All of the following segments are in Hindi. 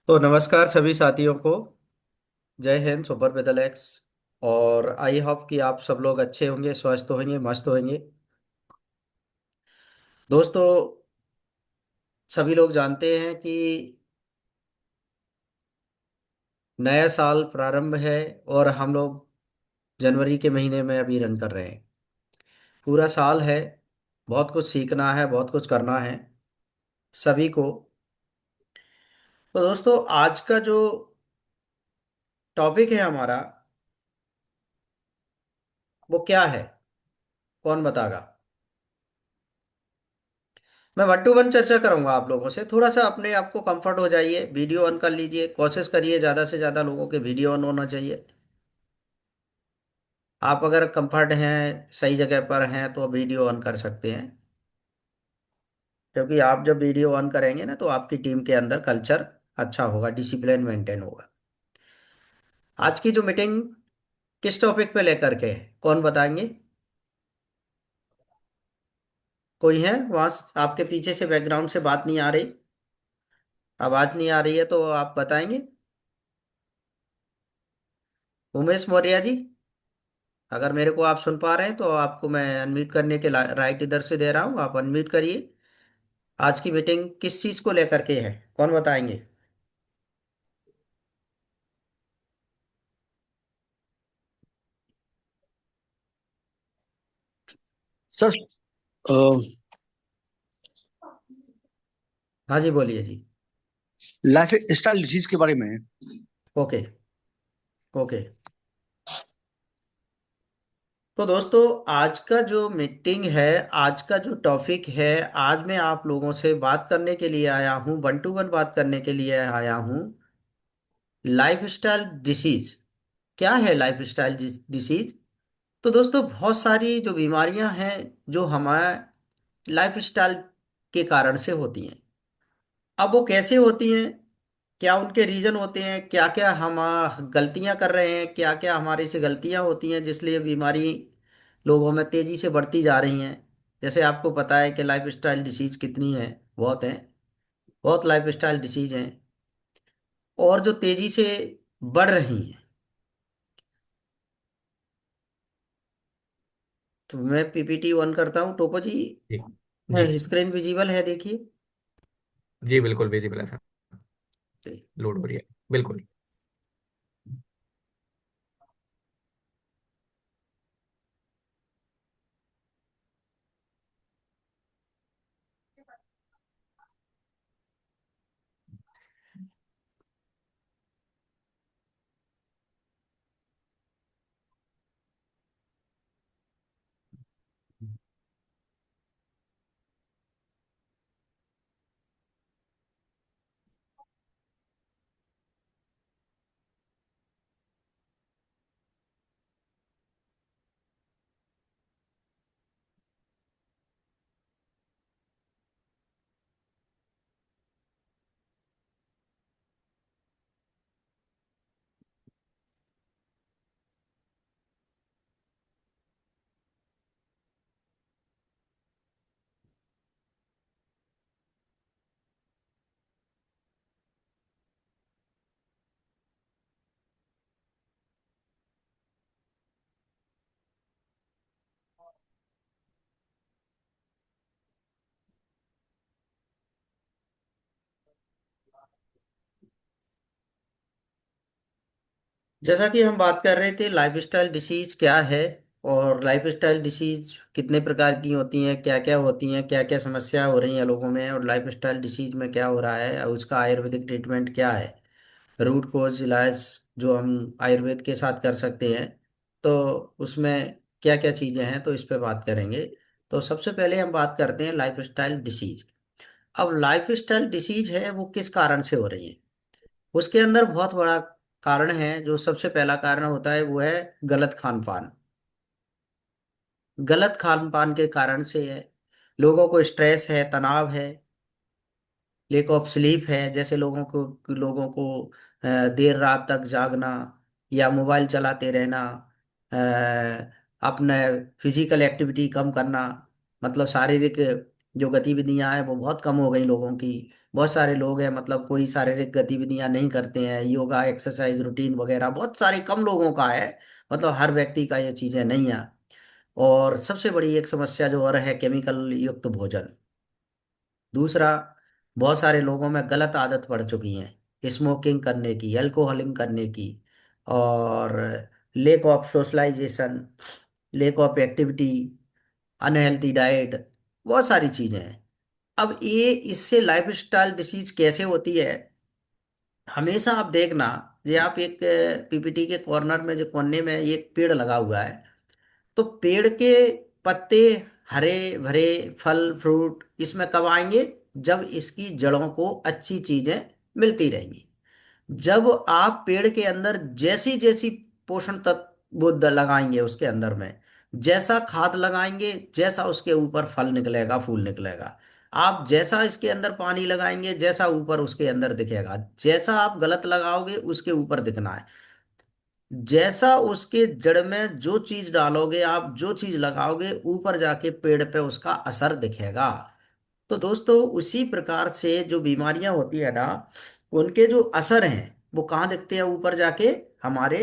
तो नमस्कार सभी साथियों को। जय हिंद सुपर पेदल एक्स। और आई होप कि आप सब लोग अच्छे होंगे, स्वस्थ होंगे, मस्त होंगे। दोस्तों, सभी लोग जानते हैं कि नया साल प्रारंभ है और हम लोग जनवरी के महीने में अभी रन कर रहे हैं। पूरा साल है, बहुत कुछ सीखना है, बहुत कुछ करना है सभी को। तो दोस्तों, आज का जो टॉपिक है हमारा, वो क्या है? कौन बताएगा? मैं वन टू वन चर्चा करूंगा आप लोगों से। थोड़ा सा अपने आप को कंफर्ट हो जाइए, वीडियो ऑन कर लीजिए, कोशिश करिए ज़्यादा से ज़्यादा लोगों के वीडियो ऑन होना चाहिए। आप अगर कंफर्ट हैं, सही जगह पर हैं, तो वीडियो ऑन कर सकते हैं। क्योंकि आप जब वीडियो ऑन करेंगे ना, तो आपकी टीम के अंदर कल्चर अच्छा होगा, डिसिप्लिन मेंटेन होगा। आज की जो मीटिंग किस टॉपिक पे लेकर के है, कौन बताएंगे? कोई है वहाँ? आपके पीछे से बैकग्राउंड से बात नहीं आ रही, आवाज़ नहीं आ रही है, तो आप बताएंगे। उमेश मौर्य जी, अगर मेरे को आप सुन पा रहे हैं तो आपको मैं अनम्यूट करने के राइट इधर से दे रहा हूँ, आप अनम्यूट करिए। आज की मीटिंग किस चीज़ को लेकर के है, कौन बताएंगे? सर, हाँ जी, बोलिए जी। लाइफ स्टाइल डिसीज के बारे में। ओके। ओके। तो दोस्तों, आज का जो मीटिंग है, आज का जो टॉपिक है, आज मैं आप लोगों से बात करने के लिए आया हूँ, वन टू वन बात करने के लिए आया हूँ। लाइफ स्टाइल डिसीज क्या है? लाइफ स्टाइल डिसीज, तो दोस्तों बहुत सारी जो बीमारियां हैं, जो हमारे लाइफ स्टाइल के कारण से होती हैं। अब वो कैसे होती हैं, क्या उनके रीजन होते हैं, क्या क्या हम गलतियां कर रहे हैं, क्या क्या हमारे से गलतियां होती हैं जिसलिए बीमारी लोगों में तेजी से बढ़ती जा रही हैं। जैसे आपको पता है कि लाइफ स्टाइल डिसीज कितनी है, बहुत हैं, बहुत लाइफ स्टाइल डिसीज हैं और जो तेजी से बढ़ रही हैं। तो मैं पीपीटी ऑन करता हूँ, टोपो जी। जी। जी। स्क्रीन विजिबल है, देखिए। जी बिल्कुल विजिबल है सर। लोड हो रही है। बिल्कुल। जैसा कि हम बात कर रहे थे, लाइफस्टाइल डिसीज क्या है और लाइफस्टाइल डिसीज कितने प्रकार की होती हैं, क्या क्या होती हैं, क्या क्या समस्या हो रही हैं लोगों में, और लाइफस्टाइल डिसीज में क्या हो रहा है और उसका आयुर्वेदिक ट्रीटमेंट क्या है, रूट कोज इलाज जो हम आयुर्वेद के साथ कर सकते हैं। तो उसमें क्या क्या चीज़ें हैं, तो इस पे बात करेंगे। तो सबसे पहले हम बात करते हैं लाइफस्टाइल डिसीज। अब लाइफस्टाइल डिसीज है वो किस कारण से हो रही है? उसके अंदर बहुत बड़ा कारण है। जो सबसे पहला कारण होता है वो है गलत खान पान। गलत खान पान के कारण से है। लोगों को स्ट्रेस है, तनाव है, लेक ऑफ स्लीप है। जैसे लोगों को देर रात तक जागना या मोबाइल चलाते रहना, अपने फिजिकल एक्टिविटी कम करना, मतलब शारीरिक जो गतिविधियां हैं वो बहुत कम हो गई लोगों की। बहुत सारे लोग हैं मतलब कोई शारीरिक गतिविधियां नहीं करते हैं, योगा एक्सरसाइज रूटीन वगैरह बहुत सारे कम लोगों का है। मतलब हर व्यक्ति का ये चीजें नहीं है। और सबसे बड़ी एक समस्या जो और है, केमिकल युक्त भोजन। दूसरा, बहुत सारे लोगों में गलत आदत पड़ चुकी है स्मोकिंग करने की, अल्कोहलिंग करने की, और lack of socialization, lack of activity, unhealthy diet, बहुत सारी चीजें हैं। अब ये इससे लाइफस्टाइल डिसीज कैसे होती है, हमेशा आप देखना। ये आप एक पीपीटी के कॉर्नर में जो कोने में एक पेड़ लगा हुआ है, तो पेड़ के पत्ते हरे भरे, फल फ्रूट इसमें कब आएंगे? जब इसकी जड़ों को अच्छी चीजें मिलती रहेंगी। जब आप पेड़ के अंदर जैसी जैसी पोषण तत्व लगाएंगे उसके अंदर में, जैसा खाद लगाएंगे, जैसा उसके ऊपर फल निकलेगा, फूल निकलेगा। आप जैसा इसके अंदर पानी लगाएंगे, जैसा ऊपर उसके अंदर दिखेगा। जैसा आप गलत लगाओगे उसके ऊपर दिखना है। जैसा उसके जड़ में जो चीज डालोगे आप, जो चीज लगाओगे, ऊपर जाके पेड़ पे उसका असर दिखेगा। तो दोस्तों उसी प्रकार से जो बीमारियां होती है ना, उनके जो असर हैं वो कहाँ दिखते हैं? ऊपर जाके हमारे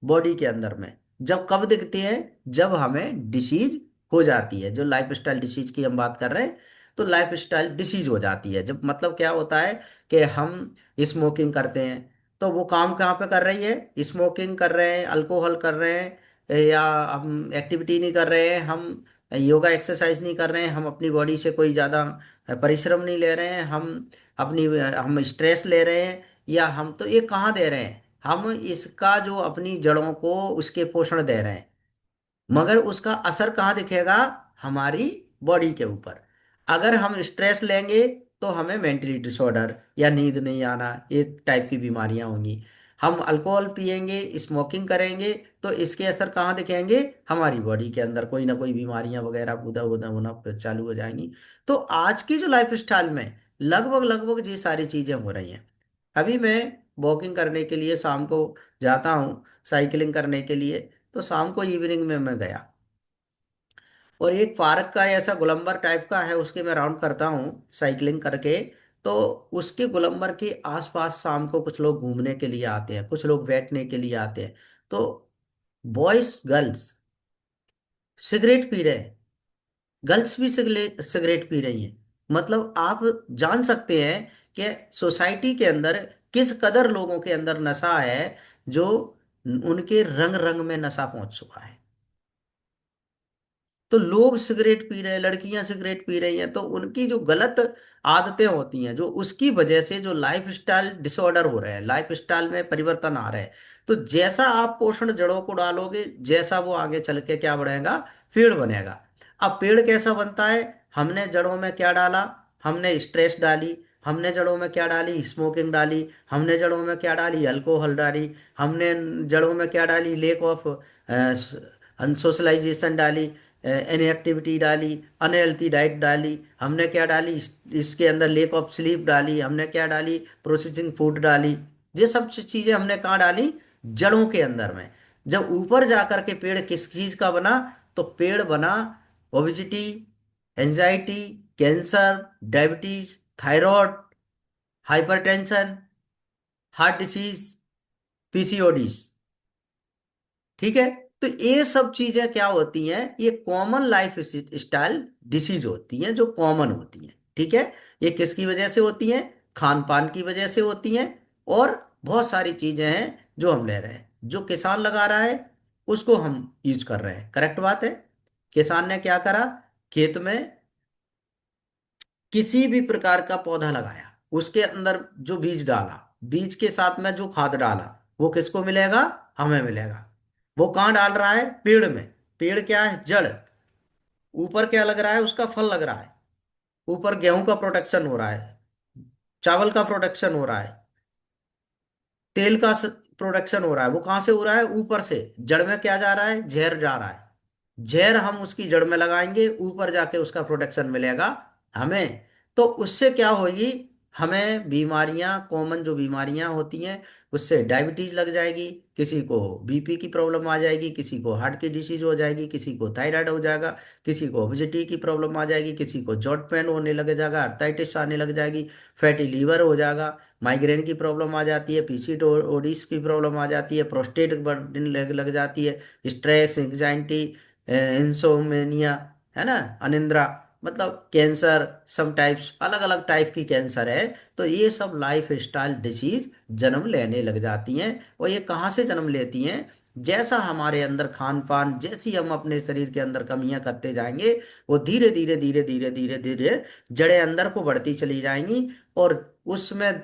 बॉडी के अंदर में। जब कब दिखते हैं? जब हमें डिसीज हो जाती है। जो लाइफस्टाइल डिसीज की हम बात कर रहे हैं, तो लाइफस्टाइल डिसीज हो जाती है जब, मतलब क्या होता है कि हम स्मोकिंग करते हैं। तो वो काम कहाँ पे कर रही है? स्मोकिंग कर रहे हैं, अल्कोहल कर रहे हैं, या हम एक्टिविटी नहीं कर रहे हैं, हम योगा एक्सरसाइज नहीं कर रहे हैं, हम अपनी बॉडी से कोई ज़्यादा परिश्रम नहीं ले रहे हैं, हम स्ट्रेस ले रहे हैं, या हम तो ये कहाँ दे रहे हैं? हम इसका जो अपनी जड़ों को उसके पोषण दे रहे हैं। मगर उसका असर कहाँ दिखेगा? हमारी बॉडी के ऊपर। अगर हम स्ट्रेस लेंगे तो हमें मेंटली डिसऑर्डर या नींद नहीं आना, ये टाइप की बीमारियां होंगी। हम अल्कोहल पिएंगे, स्मोकिंग करेंगे, तो इसके असर कहाँ दिखेंगे? हमारी बॉडी के अंदर कोई ना कोई बीमारियां वगैरह उदा उदा होना फिर चालू हो जाएंगी। तो आज की जो लाइफ स्टाइल में लगभग लगभग ये सारी चीजें हो रही हैं। अभी मैं वॉकिंग करने के लिए शाम को जाता हूँ, साइकिलिंग करने के लिए। तो शाम को इवनिंग में मैं गया, और एक पार्क का ऐसा गोलंबर टाइप का है, उसके मैं राउंड करता हूँ साइकिलिंग करके। तो उसके गोलंबर के आसपास शाम को कुछ लोग घूमने के लिए आते हैं, कुछ लोग बैठने के लिए आते हैं। तो बॉयज गर्ल्स सिगरेट पी रहे हैं, गर्ल्स भी सिगरेट सिगरेट पी रही हैं। मतलब आप जान सकते हैं कि सोसाइटी के अंदर किस कदर लोगों के अंदर नशा है, जो उनके रंग रंग में नशा पहुंच चुका है। तो लोग सिगरेट पी रहे हैं, लड़कियां सिगरेट पी रही हैं, तो उनकी जो गलत आदतें होती हैं, जो उसकी वजह से जो लाइफ स्टाइल डिसऑर्डर हो रहे हैं, लाइफ स्टाइल में परिवर्तन आ रहे हैं। तो जैसा आप पोषण जड़ों को डालोगे, जैसा वो आगे चल के क्या बढ़ेगा? पेड़ बनेगा। अब पेड़ कैसा बनता है? हमने जड़ों में क्या डाला? हमने स्ट्रेस डाली। हमने जड़ों में क्या डाली? स्मोकिंग डाली। हमने जड़ों में क्या डाली? अल्कोहल डाली। हमने जड़ों में क्या डाली? लेक ऑफ अनसोशलाइजेशन डाली, इनएक्टिविटी डाली, अनहेल्थी डाइट डाली। हमने क्या डाली? इसके अंदर लेक ऑफ स्लीप डाली। हमने क्या डाली? प्रोसेसिंग फूड डाली। ये सब चीजें हमने कहाँ डाली? जड़ों के अंदर में। जब ऊपर जाकर के पेड़ किस चीज का बना? तो पेड़ बना obesity, anxiety, cancer, diabetes, thyroid, hypertension, heart disease, PCODs. ठीक है। तो ये सब चीजें क्या होती हैं? ये कॉमन लाइफ स्टाइल डिसीज होती हैं, जो कॉमन होती हैं। ठीक है। ये किसकी वजह से होती हैं? खान पान की वजह से होती हैं। और बहुत सारी चीजें हैं जो हम ले रहे हैं, जो किसान लगा रहा है उसको हम यूज कर रहे हैं। करेक्ट बात है। किसान ने क्या करा? खेत में किसी भी प्रकार का पौधा लगाया, उसके अंदर जो बीज डाला, बीज के साथ में जो खाद डाला, वो किसको मिलेगा? हमें मिलेगा। वो कहाँ डाल रहा है? पेड़ में। पेड़ क्या है? जड़। ऊपर क्या लग रहा है? उसका फल लग रहा है। ऊपर गेहूं का प्रोडक्शन हो रहा है, चावल का प्रोडक्शन हो रहा है, तेल का प्रोडक्शन हो रहा है। वो कहाँ से हो रहा है? ऊपर से। जड़ में क्या जा रहा है? जहर जा रहा है। जहर हम उसकी जड़ में लगाएंगे, ऊपर जाके उसका प्रोडक्शन मिलेगा हमें। तो उससे क्या होगी? हमें बीमारियां, कॉमन जो बीमारियां होती हैं, उससे डायबिटीज लग जाएगी, किसी को बीपी की प्रॉब्लम आ जाएगी, किसी को हार्ट की डिसीज हो जाएगी, किसी को थायराइड हो जाएगा, किसी को ओबेसिटी की प्रॉब्लम आ जाएगी, किसी को जॉइंट पेन होने लग जाएगा, अर्थाइटिस आने लग जाएगी, फैटी लीवर हो जाएगा, माइग्रेन की प्रॉब्लम आ जाती है, पीसीओडीज की प्रॉब्लम आ जाती है, प्रोस्टेट बढ़ने लग जाती है, स्ट्रेस, एंग्जाइटी, इंसोमेनिया, है ना, अनिद्रा, मतलब कैंसर, सम टाइप्स, अलग अलग टाइप की कैंसर है। तो ये सब लाइफ स्टाइल डिसीज जन्म लेने लग जाती हैं। और ये कहाँ से जन्म लेती हैं? जैसा हमारे अंदर खान पान, जैसी हम अपने शरीर के अंदर कमियां करते जाएंगे, वो धीरे धीरे धीरे धीरे धीरे धीरे जड़ें अंदर को बढ़ती चली जाएंगी, और उसमें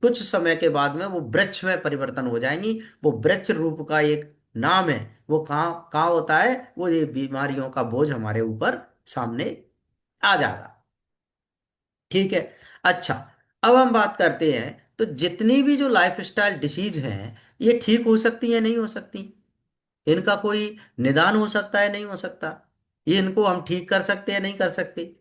कुछ समय के बाद में वो वृक्ष में परिवर्तन हो जाएंगी। वो वृक्ष रूप का एक नाम है। वो कहाँ कहाँ होता है? वो ये बीमारियों का बोझ हमारे ऊपर सामने आ जाएगा। ठीक है। अच्छा, अब हम बात करते हैं, तो जितनी भी जो लाइफस्टाइल डिसीज हैं, ये ठीक हो सकती है नहीं हो सकती? इनका कोई निदान हो सकता है नहीं हो सकता? ये इनको हम ठीक कर सकते हैं नहीं कर सकते?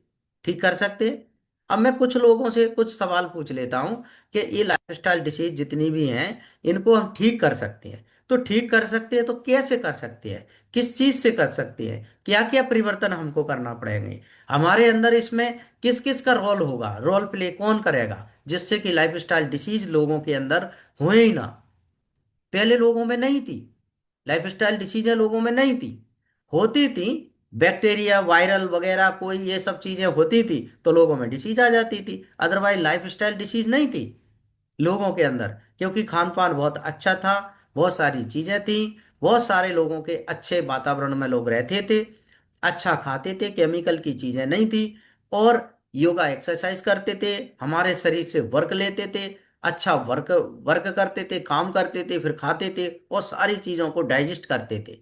ठीक कर सकते हैं। अब मैं कुछ लोगों से कुछ सवाल पूछ लेता हूं कि ये लाइफस्टाइल डिसीज जितनी भी हैं, इनको हम ठीक कर सकते हैं, तो ठीक कर सकते हैं तो कैसे कर सकते हैं? किस चीज से कर सकते हैं? क्या क्या परिवर्तन हमको करना पड़ेंगे हमारे अंदर? इसमें किस किस का रोल होगा? रोल प्ले कौन करेगा जिससे कि लाइफस्टाइल डिसीज लोगों के अंदर हुए ही ना? पहले लोगों में नहीं थी, लाइफस्टाइल डिसीजें लोगों में नहीं थी। होती थी, बैक्टीरिया, वायरल वगैरह कोई ये सब चीजें होती थी तो लोगों में डिसीज आ जाती थी, अदरवाइज लाइफस्टाइल डिसीज नहीं थी लोगों के अंदर, क्योंकि खान पान बहुत अच्छा था, बहुत सारी चीजें थी, बहुत सारे लोगों के अच्छे वातावरण में लोग रहते थे, अच्छा खाते थे, केमिकल की चीजें नहीं थी, और योगा एक्सरसाइज करते थे, हमारे शरीर से वर्क लेते थे, अच्छा वर्क वर्क करते थे, काम करते थे, फिर खाते थे और सारी चीजों को डाइजेस्ट करते थे।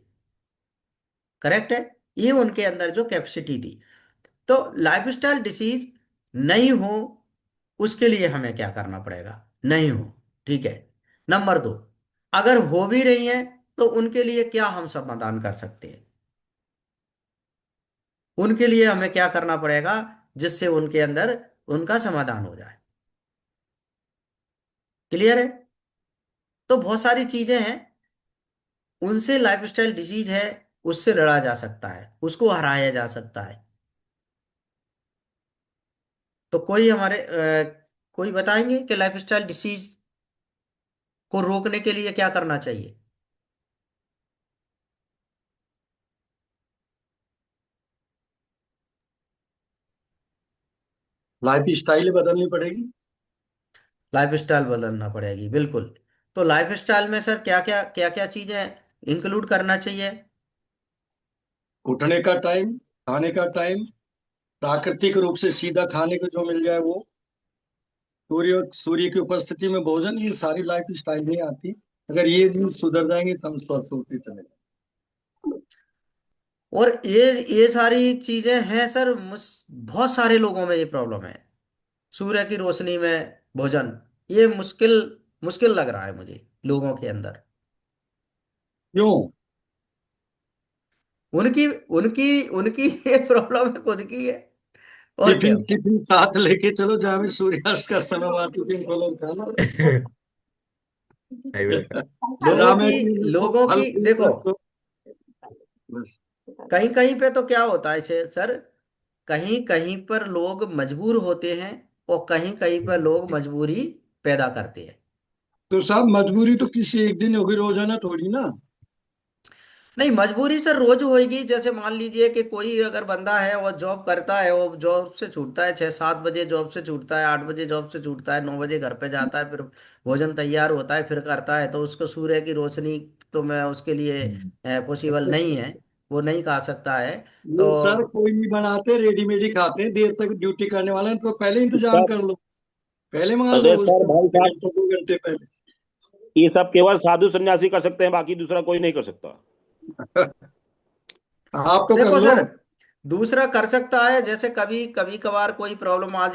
करेक्ट है? ये उनके अंदर जो कैपेसिटी थी। तो लाइफस्टाइल डिसीज नहीं हो, उसके लिए हमें क्या करना पड़ेगा? नहीं हो, ठीक है। नंबर दो, अगर हो भी रही है तो उनके लिए क्या हम समाधान कर सकते हैं? उनके लिए हमें क्या करना पड़ेगा जिससे उनके अंदर उनका समाधान हो जाए? क्लियर है? तो बहुत सारी चीजें हैं, उनसे लाइफस्टाइल डिसीज है, उससे लड़ा जा सकता है, उसको हराया जा सकता है। तो कोई हमारे कोई बताएंगे कि लाइफस्टाइल डिसीज को रोकने के लिए क्या करना चाहिए? लाइफ स्टाइल बदलनी पड़ेगी। लाइफस्टाइल बदलना पड़ेगी, बिल्कुल। तो लाइफस्टाइल में सर क्या क्या चीजें इंक्लूड करना चाहिए? उठने का टाइम, खाने का टाइम, प्राकृतिक रूप से सीधा खाने को जो मिल जाए वो, सूर्य की उपस्थिति में भोजन, ये सारी लाइफ स्टाइल में आती। अगर ये चीज सुधर जाएंगे तो हम स्वस्थ होते चले और ये सारी चीजें हैं सर, बहुत सारे लोगों में ये प्रॉब्लम है। सूर्य की रोशनी में भोजन, ये मुश्किल मुश्किल लग रहा है मुझे लोगों के अंदर। क्यों? उनकी उनकी उनकी ये प्रॉब्लम है, खुद की है, और क्या? टिफिन टिफिन साथ लेके चलो, जहाँ भी सूर्यास्त का समय हुआ टिफिन खोलो खा लो। सही बोला सर। लोगों राम की को लोगों फल की फूल देखो, रखो बस। कहीं कहीं पे तो क्या होता है सर, कहीं कहीं पर लोग मजबूर होते हैं, और कहीं कहीं पर लोग मजबूरी पैदा करते हैं। तो साहब, मजबूरी तो किसी एक दिन होगी, रोजाना थोड़ी ना। नहीं, मजबूरी सर रोज होएगी। जैसे मान लीजिए कि कोई अगर बंदा है, वो जॉब करता है, वो जॉब से छूटता है 6-7 बजे, जॉब से छूटता है 8 बजे, जॉब से छूटता है 9 बजे, घर पे जाता है, फिर भोजन तैयार होता है, फिर करता है, तो उसको सूर्य की रोशनी तो मैं उसके लिए पॉसिबल नहीं है, वो नहीं खा सकता है। तो ये सर कोई नहीं बनाते, रेडीमेड ही खाते हैं। देर तक ड्यूटी करने वाले हैं तो पहले इंतजाम सब। कर लो, पहले मंगा लो अरे सर, उससे भाई साहब, 1 घंटे 2 घंटे पहले। ये सब केवल साधु सन्यासी कर सकते हैं, बाकी दूसरा कोई नहीं कर सकता। आप तो कर देखो लो। सर, दूसरा कर सकता है, जैसे कभी कभी कभार कोई प्रॉब्लम आ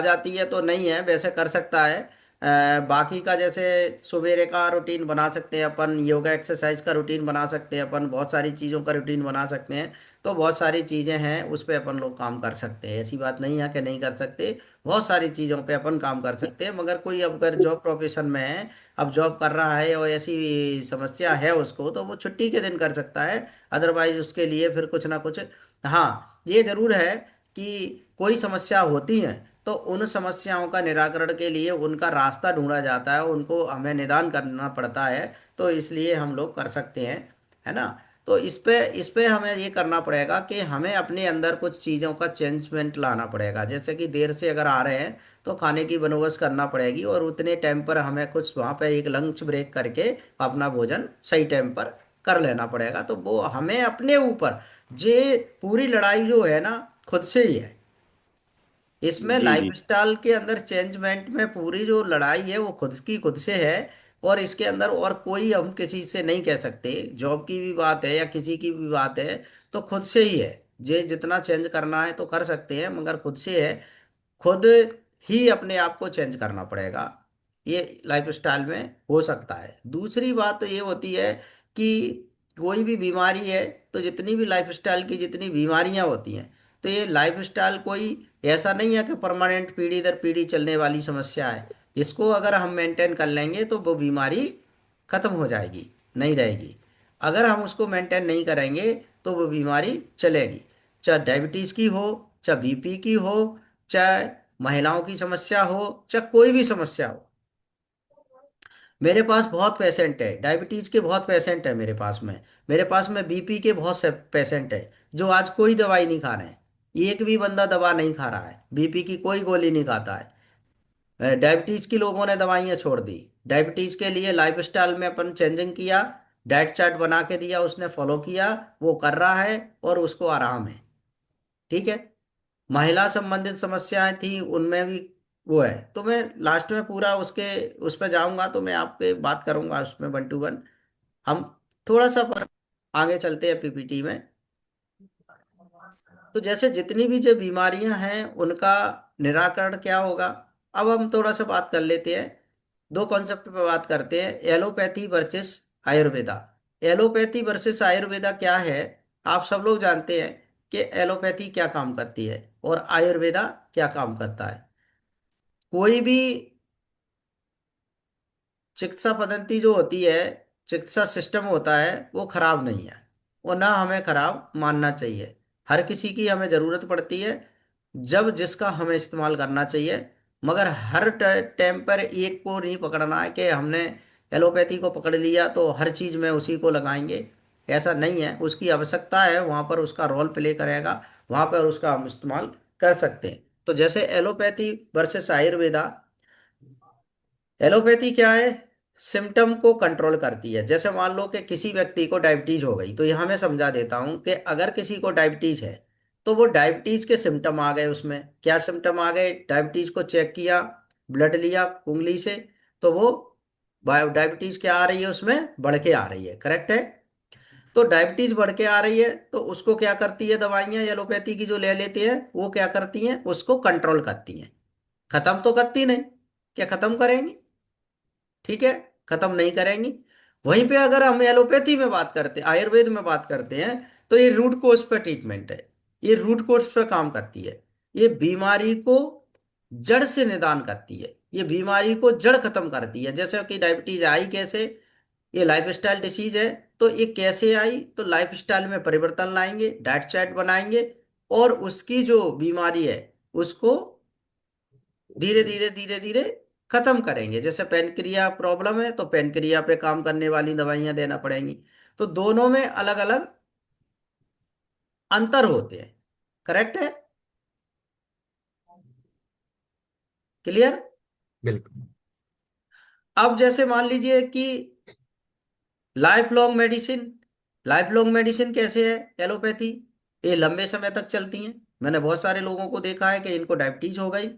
जाती है तो नहीं है, वैसे कर सकता है। बाकी का जैसे सवेरे का रूटीन बना सकते हैं अपन, योगा एक्सरसाइज का रूटीन बना सकते हैं अपन, बहुत सारी चीज़ों का रूटीन बना सकते हैं। तो बहुत सारी चीज़ें हैं उस पे अपन लोग काम कर सकते हैं, ऐसी बात नहीं है कि नहीं कर सकते। बहुत सारी चीज़ों पे अपन काम कर सकते हैं, मगर कोई अब अगर जॉब प्रोफेशन में है, अब जॉब कर रहा है और ऐसी समस्या है उसको, तो वो छुट्टी के दिन कर सकता है। अदरवाइज उसके लिए फिर कुछ ना कुछ, हाँ ये जरूर है कि कोई समस्या होती है तो उन समस्याओं का निराकरण के लिए उनका रास्ता ढूंढा जाता है, उनको हमें निदान करना पड़ता है। तो इसलिए हम लोग कर सकते हैं, है ना। तो इस पे हमें ये करना पड़ेगा कि हमें अपने अंदर कुछ चीज़ों का चेंजमेंट लाना पड़ेगा। जैसे कि देर से अगर आ रहे हैं तो खाने की बंदोबस्त करना पड़ेगी, और उतने टाइम पर हमें कुछ वहाँ पे एक लंच ब्रेक करके अपना भोजन सही टाइम पर कर लेना पड़ेगा। तो वो हमें अपने ऊपर, जे पूरी लड़ाई जो है ना खुद से ही है। इसमें जी जी लाइफस्टाइल के अंदर चेंजमेंट में पूरी जो लड़ाई है वो खुद की खुद से है। और इसके अंदर और कोई हम किसी से नहीं कह सकते, जॉब की भी बात है या किसी की भी बात है, तो खुद से ही है। जे जितना चेंज करना है तो कर सकते हैं, मगर खुद से है। खुद ही अपने आप को चेंज करना पड़ेगा, ये लाइफस्टाइल में हो सकता है। दूसरी बात तो ये होती है कि कोई भी बीमारी है, तो जितनी भी लाइफस्टाइल की जितनी बीमारियां होती हैं, तो ये लाइफस्टाइल कोई ऐसा नहीं है कि परमानेंट पीढ़ी दर पीढ़ी चलने वाली समस्या है। इसको अगर हम मेंटेन कर लेंगे तो वो बीमारी खत्म हो जाएगी, नहीं रहेगी। अगर हम उसको मेंटेन नहीं करेंगे तो वो बीमारी चलेगी। चाहे डायबिटीज़ की हो, चाहे बीपी की हो, चाहे महिलाओं की समस्या हो, चाहे कोई भी समस्या हो। मेरे पास बहुत पेशेंट है, डायबिटीज के बहुत पेशेंट है मेरे पास में। मेरे पास में बीपी के बहुत से पेशेंट है जो आज कोई दवाई नहीं खा रहे हैं। एक भी बंदा दवा नहीं खा रहा है, बीपी की कोई गोली नहीं खाता है। डायबिटीज की लोगों ने दवाइयाँ छोड़ दी। डायबिटीज के लिए लाइफस्टाइल में अपन चेंजिंग किया, डाइट चार्ट बना के दिया, उसने फॉलो किया, वो कर रहा है और उसको आराम है। ठीक है। महिला संबंधित समस्याएं थी उनमें भी वो है। तो मैं लास्ट में पूरा उसके उस पर जाऊंगा तो मैं आपके बात करूंगा उसमें 1 to 1। हम थोड़ा सा पर आगे चलते हैं पीपीटी में। तो जैसे जितनी भी जो बीमारियां हैं उनका निराकरण क्या होगा। अब हम थोड़ा सा बात कर लेते हैं, दो कॉन्सेप्ट पे बात करते हैं, allopathy versus Ayurveda. Allopathy versus Ayurveda क्या है, आप सब लोग जानते हैं कि एलोपैथी क्या काम करती है और आयुर्वेदा क्या काम करता है। कोई भी चिकित्सा पद्धति जो होती है, चिकित्सा सिस्टम होता है, वो खराब नहीं है, वो ना हमें खराब मानना चाहिए। हर किसी की हमें ज़रूरत पड़ती है, जब जिसका हमें इस्तेमाल करना चाहिए। मगर हर टाइम पर एक को नहीं पकड़ना है कि हमने एलोपैथी को पकड़ लिया तो हर चीज़ में उसी को लगाएंगे। ऐसा नहीं है, उसकी आवश्यकता है वहाँ पर उसका रोल प्ले करेगा, वहाँ पर उसका हम इस्तेमाल कर सकते हैं। तो जैसे एलोपैथी वर्सेस आयुर्वेदा, एलोपैथी क्या है, सिम्टम को कंट्रोल करती है। जैसे मान लो कि किसी व्यक्ति को डायबिटीज हो गई, तो यहाँ मैं समझा देता हूँ कि अगर किसी को डायबिटीज है तो वो डायबिटीज के सिम्टम आ गए, उसमें क्या सिम्टम आ गए, डायबिटीज को चेक किया, ब्लड लिया उंगली से, तो वो डायबिटीज क्या आ रही है, उसमें बढ़ के आ रही है, करेक्ट है। तो डायबिटीज बढ़ के आ रही है तो उसको क्या करती है, दवाइयाँ एलोपैथी की जो ले लेते हैं वो क्या करती हैं, उसको कंट्रोल करती हैं। खत्म तो करती नहीं, क्या खत्म करेंगी, ठीक है, खत्म नहीं करेंगी। वहीं पे अगर हम एलोपैथी में बात करते हैं, आयुर्वेद में बात करते हैं, तो ये रूट कोज पे ट्रीटमेंट है, ये रूट कोज पे काम करती है। ये बीमारी को जड़ से निदान करती है, ये बीमारी को जड़ खत्म करती है। जैसे कि डायबिटीज आई कैसे, ये लाइफस्टाइल डिसीज है। तो ये कैसे आई, तो लाइफस्टाइल में परिवर्तन लाएंगे, डाइट चार्ट बनाएंगे, और उसकी जो बीमारी है उसको धीरे धीरे धीरे धीरे खत्म करेंगे। जैसे पेनक्रिया प्रॉब्लम है तो पेनक्रिया पे काम करने वाली दवाइयां देना पड़ेंगी। तो दोनों में अलग अलग अंतर होते हैं, करेक्ट है, क्लियर। बिल्कुल। अब जैसे मान लीजिए कि life long medicine, life long medicine कैसे है एलोपैथी, ये लंबे समय तक चलती हैं। मैंने बहुत सारे लोगों को देखा है कि इनको डायबिटीज हो गई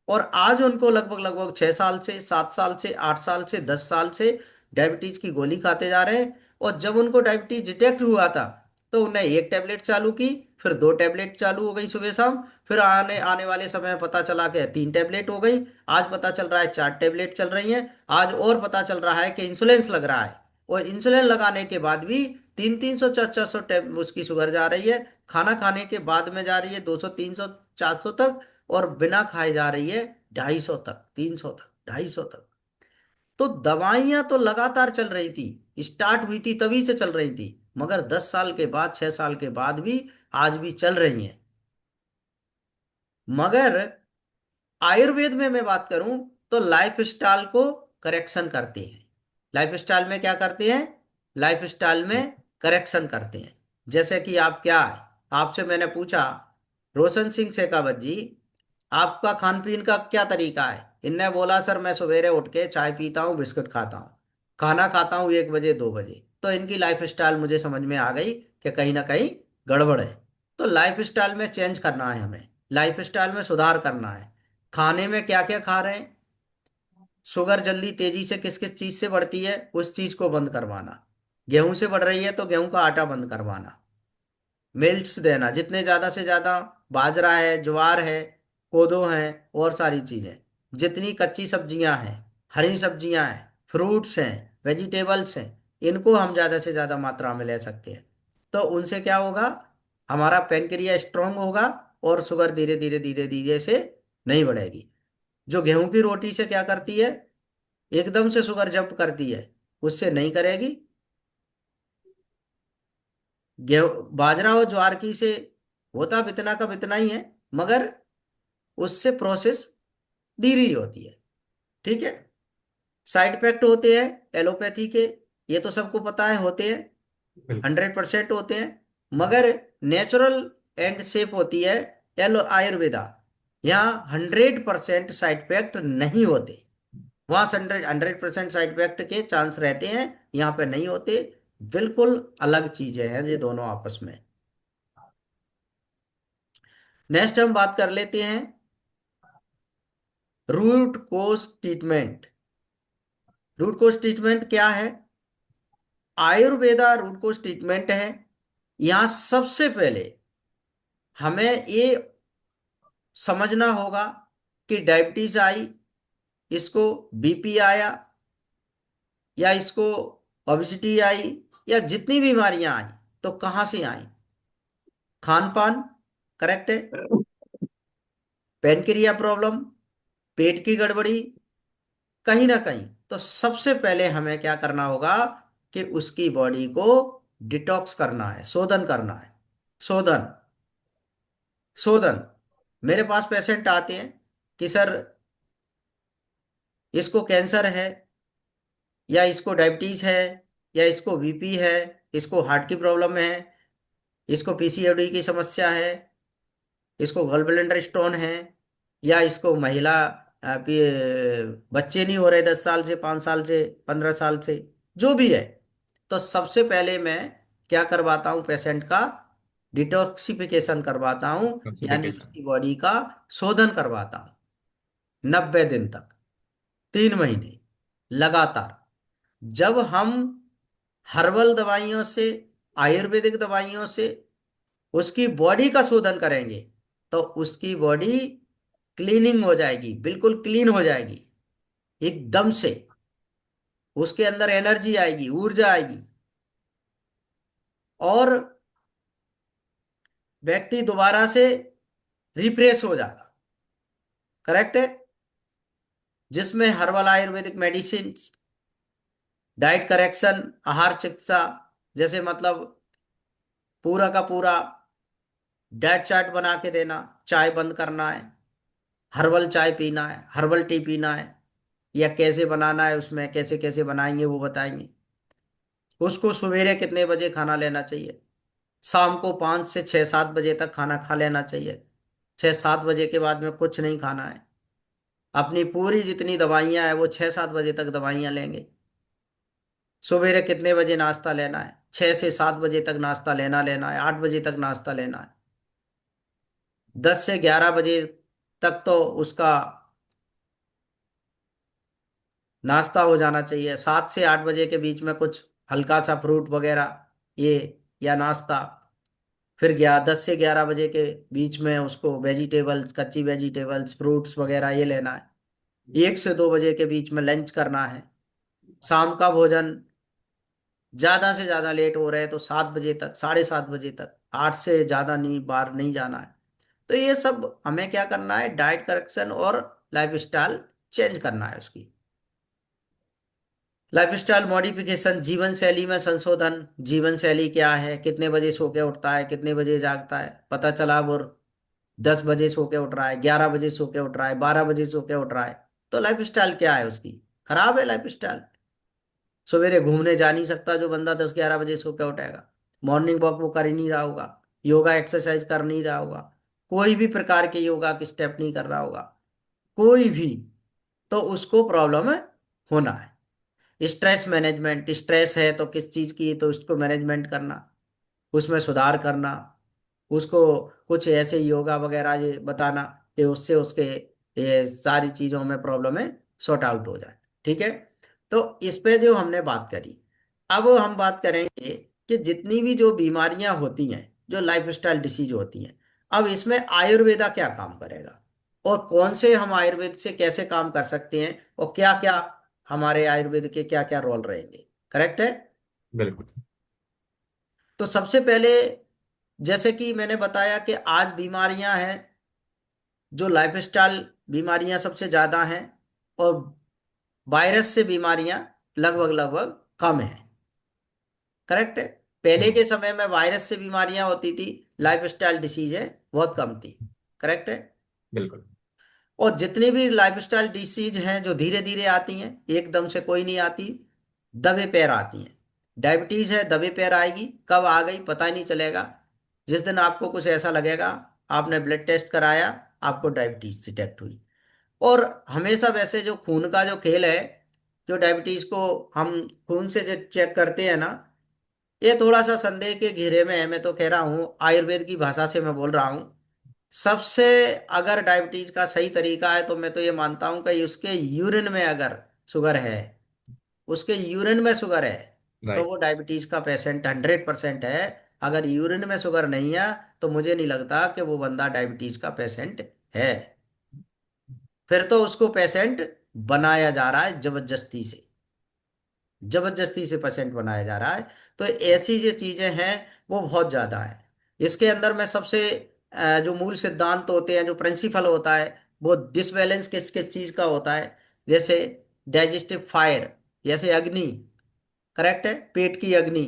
और आज उनको लगभग लगभग 6 साल से 7 साल से 8 साल से 10 साल से डायबिटीज की गोली खाते जा रहे हैं। और जब उनको डायबिटीज डिटेक्ट हुआ था तो उन्हें एक टैबलेट चालू की, फिर दो टैबलेट चालू हो गई सुबह शाम, फिर आने आने वाले समय में पता चला कि तीन टैबलेट हो गई, आज पता चल रहा है चार टैबलेट चल रही हैं, आज और पता चल रहा है कि इंसुलिन लग रहा है, और इंसुलिन लगाने के बाद भी 300 400 उसकी शुगर जा रही है, खाना खाने के बाद में जा रही है 200 300 400 तक, और बिना खाए जा रही है 250 तक, 300 तक, 250 तक। तो दवाइयां तो लगातार चल रही थी, स्टार्ट हुई थी तभी से चल रही थी, मगर 10 साल के बाद, 6 साल के बाद भी आज भी चल रही हैं। मगर आयुर्वेद में मैं बात करूं तो लाइफ स्टाइल को करेक्शन करते हैं। लाइफ स्टाइल में क्या करते हैं? लाइफ स्टाइल में करेक्शन करते हैं। जैसे कि आप क्या है, आपसे मैंने पूछा, रोशन सिंह शेखावत जी, आपका खान पीन का क्या तरीका है? इनने बोला सर मैं सवेरे उठ के चाय पीता हूँ, बिस्कुट खाता हूँ, खाना खाता हूँ 1 बजे 2 बजे। तो इनकी लाइफ स्टाइल मुझे समझ में आ गई कि कहीं ना कहीं गड़बड़ है। तो लाइफ स्टाइल में चेंज करना है हमें, लाइफ स्टाइल में सुधार करना है। खाने में क्या क्या खा रहे हैं, शुगर जल्दी तेजी से किस किस चीज से बढ़ती है उस चीज को बंद करवाना, गेहूं से बढ़ रही है तो गेहूं का आटा बंद करवाना, मिल्स देना जितने ज्यादा से ज्यादा, बाजरा है, ज्वार है, कोदो है, और सारी चीजें, जितनी कच्ची सब्जियां हैं, हरी सब्जियां हैं, फ्रूट्स हैं, वेजिटेबल्स हैं, इनको हम ज्यादा से ज्यादा मात्रा में ले सकते हैं। तो उनसे क्या होगा, हमारा पेनक्रिया स्ट्रांग होगा, और शुगर धीरे धीरे धीरे धीरे से नहीं बढ़ेगी। जो गेहूं की रोटी से क्या करती है, एकदम से शुगर जंप करती है, उससे नहीं करेगी। गेहूं बाजरा और ज्वार की से होता बितना का बितना ही है, मगर उससे प्रोसेस धीरे होती है। ठीक है। साइड इफेक्ट होते हैं एलोपैथी के, ये तो सबको पता है, होते हैं, बिल्कुल 100% होते हैं। मगर नेचुरल एंड सेफ होती है एलो आयुर्वेदा, यहाँ 100% साइड इफेक्ट नहीं होते। वहां 100% साइड इफेक्ट के चांस रहते हैं, यहाँ पे नहीं होते। बिल्कुल अलग चीजें हैं ये दोनों आपस में। नेक्स्ट हम बात कर लेते हैं root cause treatment. Root cause treatment क्या है? आयुर्वेदा रूट कोज ट्रीटमेंट है। यहां सबसे पहले हमें ये समझना होगा कि डायबिटीज आई, इसको बीपी आया, या इसको ओबेसिटी आई, या जितनी बीमारियां आई तो कहां से आई? खान पान करेक्ट है, पेनक्रिया प्रॉब्लम, पेट की गड़बड़ी, कहीं ना कहीं। तो सबसे पहले हमें क्या करना होगा कि उसकी बॉडी को डिटॉक्स करना है, शोधन करना है। शोधन, शोधन। मेरे पास पेशेंट आते हैं कि सर इसको कैंसर है, या इसको डायबिटीज है, या इसको बीपी है, इसको हार्ट की प्रॉब्लम है, इसको पीसीओडी की समस्या है, इसको गॉल ब्लैंडर स्टोन है, या इसको महिला बच्चे नहीं हो रहे 10 साल से, 5 साल से, 15 साल से, जो भी है। तो सबसे पहले मैं क्या करवाता हूँ, पेशेंट का डिटॉक्सिफिकेशन करवाता हूँ, यानी क्लासिफिकेशन। उसकी बॉडी का शोधन करवाता हूँ 90 दिन तक, 3 महीने लगातार। जब हम हर्बल दवाइयों से, आयुर्वेदिक दवाइयों से उसकी बॉडी का शोधन करेंगे, तो उसकी बॉडी क्लीनिंग हो जाएगी, बिल्कुल क्लीन हो जाएगी एकदम से। उसके अंदर एनर्जी आएगी, ऊर्जा आएगी, और व्यक्ति दोबारा से रिफ्रेश हो जाएगा। करेक्ट है। जिसमें herbal Ayurvedic medicine, diet correction, आहार चिकित्सा, जैसे मतलब पूरा का पूरा डाइट चार्ट बना के देना, चाय बंद करना है, हर्बल चाय पीना है, हर्बल टी पीना है, या कैसे बनाना है, उसमें कैसे कैसे बनाएंगे वो बताएंगे। उसको सवेरे कितने बजे खाना लेना चाहिए, शाम को 5 से 6 7 बजे तक खाना खा लेना चाहिए, 6 7 बजे के बाद में कुछ नहीं खाना है। अपनी पूरी जितनी दवाइयां हैं वो 6 7 बजे तक दवाइयां लेंगे। सवेरे कितने बजे नाश्ता लेना है, 6 से 7 बजे तक नाश्ता लेना लेना है, 8 बजे तक नाश्ता लेना है, 10 से 11 बजे तक तो उसका नाश्ता हो जाना चाहिए। 7 से 8 बजे के बीच में कुछ हल्का सा फ्रूट वगैरह ये, या नाश्ता। फिर गया 10 से 11 बजे के बीच में उसको वेजिटेबल्स, कच्ची वेजिटेबल्स, फ्रूट्स वगैरह ये लेना है। 1 से 2 बजे के बीच में लंच करना है। शाम का भोजन ज्यादा से ज्यादा लेट हो रहे हैं तो 7 बजे तक, 7:30 बजे तक, 8 से ज्यादा नहीं, बाहर नहीं जाना है। तो ये सब हमें क्या करना है, डाइट करेक्शन और लाइफस्टाइल चेंज करना है उसकी। लाइफस्टाइल मॉडिफिकेशन, जीवन शैली में संशोधन। जीवन शैली क्या है, कितने बजे सो के उठता है, कितने बजे जागता है, पता चला वो 10 बजे सो के उठ रहा है, 11 बजे सो के उठ रहा है, 12 बजे सो के उठ रहा है, तो लाइफस्टाइल क्या है उसकी, खराब है लाइफस्टाइल। सवेरे घूमने जा नहीं सकता जो बंदा 10-11 बजे सो के उठेगा। मॉर्निंग वॉक वो कर ही नहीं रहा होगा। योगा एक्सरसाइज कर नहीं रहा होगा। कोई भी प्रकार के योगा के स्टेप नहीं कर रहा होगा, कोई भी। तो उसको प्रॉब्लम है, होना है। स्ट्रेस मैनेजमेंट, स्ट्रेस है तो किस चीज की, तो उसको मैनेजमेंट करना, उसमें सुधार करना, उसको कुछ ऐसे योगा वगैरह ये बताना कि उससे उसके ये सारी चीजों में प्रॉब्लम है सॉर्ट आउट हो जाए। ठीक है। तो इस पे जो हमने बात करी, अब हम बात करेंगे कि जितनी भी जो बीमारियां होती हैं, जो लाइफस्टाइल डिसीज होती हैं, अब इसमें आयुर्वेदा क्या काम करेगा, और कौन से हम आयुर्वेद से कैसे काम कर सकते हैं, और क्या क्या हमारे आयुर्वेद के क्या क्या रोल रहेंगे। करेक्ट है। बिल्कुल। तो सबसे पहले, जैसे कि मैंने बताया कि आज बीमारियां हैं, जो लाइफस्टाइल बीमारियां सबसे ज्यादा हैं, और वायरस से बीमारियां लगभग लगभग कम है। करेक्ट है। पहले हम्म। के समय में वायरस से बीमारियां होती थी, लाइफस्टाइल डिसीजें बहुत कम थी। करेक्ट है। बिल्कुल। और जितनी भी लाइफस्टाइल डिसीज हैं जो धीरे धीरे आती हैं, एकदम से कोई नहीं आती, दबे पैर आती हैं। डायबिटीज है, दबे पैर आएगी, कब आ गई पता ही नहीं चलेगा। जिस दिन आपको कुछ ऐसा लगेगा, आपने ब्लड टेस्ट कराया, आपको डायबिटीज डिटेक्ट हुई। और हमेशा वैसे जो खून का जो खेल है, जो डायबिटीज को हम खून से जो चेक करते हैं ना, ये थोड़ा सा संदेह के घेरे में है। मैं तो कह रहा हूँ, आयुर्वेद की भाषा से मैं बोल रहा हूँ। सबसे, अगर डायबिटीज का सही तरीका है तो मैं तो ये मानता हूं कि उसके यूरिन में अगर शुगर है, उसके यूरिन में शुगर है, तो वो राइट। डायबिटीज का पेशेंट 100% है। अगर यूरिन में शुगर नहीं है, तो मुझे नहीं लगता कि वो बंदा डायबिटीज का पेशेंट है। फिर तो उसको पेशेंट बनाया जा रहा है जबरदस्ती से, जबरदस्ती से पेशेंट बनाया जा रहा है। तो ऐसी जो चीजें हैं वो बहुत ज्यादा है। इसके अंदर में सबसे जो मूल सिद्धांत होते हैं, जो प्रिंसिपल होता है, वो डिसबैलेंस किस किस चीज का होता है। जैसे डाइजेस्टिव फायर, जैसे अग्नि। करेक्ट है। पेट की अग्नि,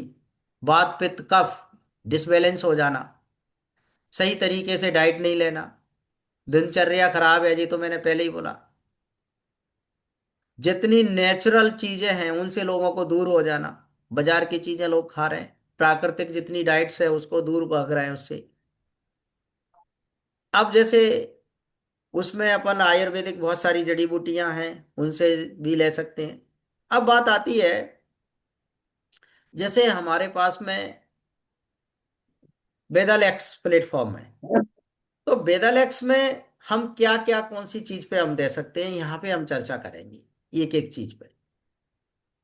वात पित्त कफ, डिसबैलेंस हो जाना, सही तरीके से डाइट नहीं लेना, दिनचर्या खराब है जी, तो मैंने पहले ही बोला। जितनी नेचुरल चीजें हैं उनसे लोगों को दूर हो जाना। बाजार की चीजें लोग खा रहे हैं, प्राकृतिक जितनी डाइट्स है उसको दूर भाग रहे हैं उससे। अब जैसे उसमें अपन आयुर्वेदिक बहुत सारी जड़ी बूटियां हैं, उनसे भी ले सकते हैं। अब बात आती है, जैसे हमारे पास में वेदालेक्स प्लेटफॉर्म है, तो वेदालेक्स में हम क्या क्या, कौन सी चीज पे हम दे सकते हैं, यहाँ पे हम चर्चा करेंगे एक एक चीज पे।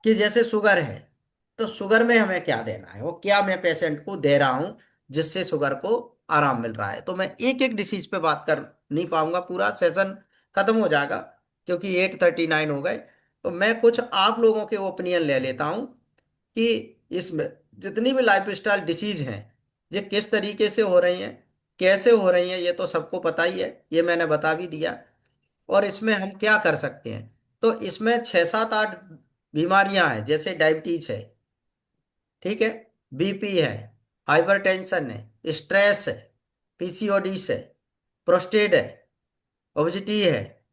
कि जैसे शुगर है, तो शुगर में हमें क्या देना है, वो क्या मैं पेशेंट को दे रहा हूं जिससे शुगर को आराम मिल रहा है। तो मैं एक एक डिसीज पे बात कर नहीं पाऊंगा, पूरा सेशन खत्म हो जाएगा, क्योंकि 8:39 हो गए। तो मैं कुछ आप लोगों के ओपिनियन ले लेता हूं कि इसमें जितनी भी लाइफ स्टाइल डिसीज हैं, ये किस तरीके से हो रही हैं, कैसे हो रही हैं, ये तो सबको पता ही है, ये मैंने बता भी दिया। और इसमें हम क्या कर सकते हैं। तो इसमें 6-7-8 बीमारियां हैं, जैसे डायबिटीज है, ठीक है, बीपी है, हाइपरटेंशन है, स्ट्रेस है, पीसीओडीस है, प्रोस्टेट है, ओबेसिटी है,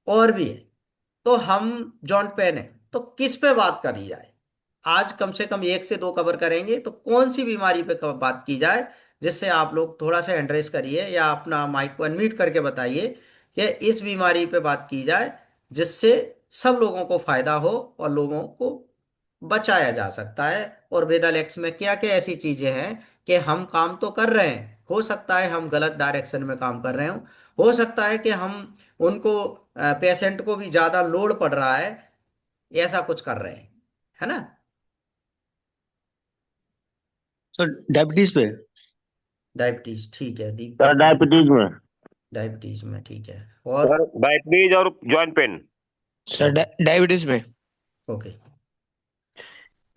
और भी है। तो हम, जॉइंट पेन है, तो किस पे बात करी जाए। आज कम से कम 1 से 2 कवर करेंगे, तो कौन सी बीमारी पे बात की जाए, जिससे आप लोग थोड़ा सा एड्रेस करिए या अपना माइक को अनम्यूट करके बताइए कि इस बीमारी पे बात की जाए, जिससे सब लोगों को फायदा हो और लोगों को बचाया जा सकता है। और वेदालेक्स में क्या क्या ऐसी चीजें हैं कि हम काम तो कर रहे हैं, हो सकता है हम गलत डायरेक्शन में काम कर रहे हो सकता है कि हम उनको, पेशेंट को भी ज्यादा लोड पड़ रहा है, ऐसा कुछ कर रहे हैं, है ना। सर डायबिटीज पे डायबिटीज, ठीक है सर दीपक। डायबिटीज में। डायबिटीज में, ठीक है। और सर डायबिटीज और जॉइंट पेन। सर डायबिटीज में। ओके,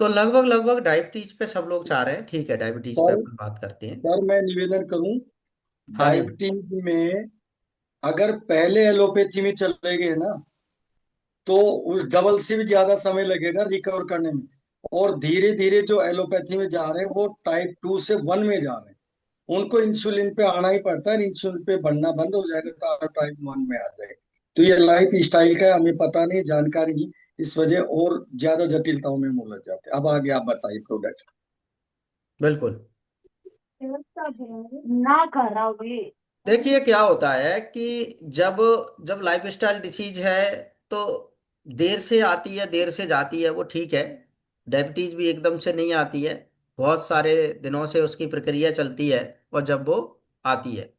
तो लगभग लगभग डायबिटीज पे सब लोग चाह रहे हैं, ठीक है, डायबिटीज पे सर अपन बात करते हैं। सर मैं निवेदन करूं, हाँ जी। डायबिटीज में अगर पहले एलोपैथी में चले गए ना, तो उस डबल से भी ज्यादा समय लगेगा रिकवर करने में। और धीरे धीरे जो एलोपैथी में जा रहे हैं वो टाइप 2 से 1 में जा रहे हैं। उनको इंसुलिन पे आना ही पड़ता है, इंसुलिन पे बढ़ना बंद हो जाएगा तो आप टाइप 1 में आ जाएगा। तो ये लाइफ स्टाइल का है, हमें पता नहीं, जानकारी नहीं, इस वजह और ज्यादा जटिलताओं में हम उलझ जाते हैं। अब आगे आप बताइए प्रोडक्ट। बिल्कुल। ना कराओगे। देखिए क्या होता है कि जब जब लाइफस्टाइल डिसीज है तो देर से आती है, देर से जाती है, वो ठीक है। डायबिटीज भी एकदम से नहीं आती है, बहुत सारे दिनों से उसकी प्रक्रिया चलती है, और जब वो आती है,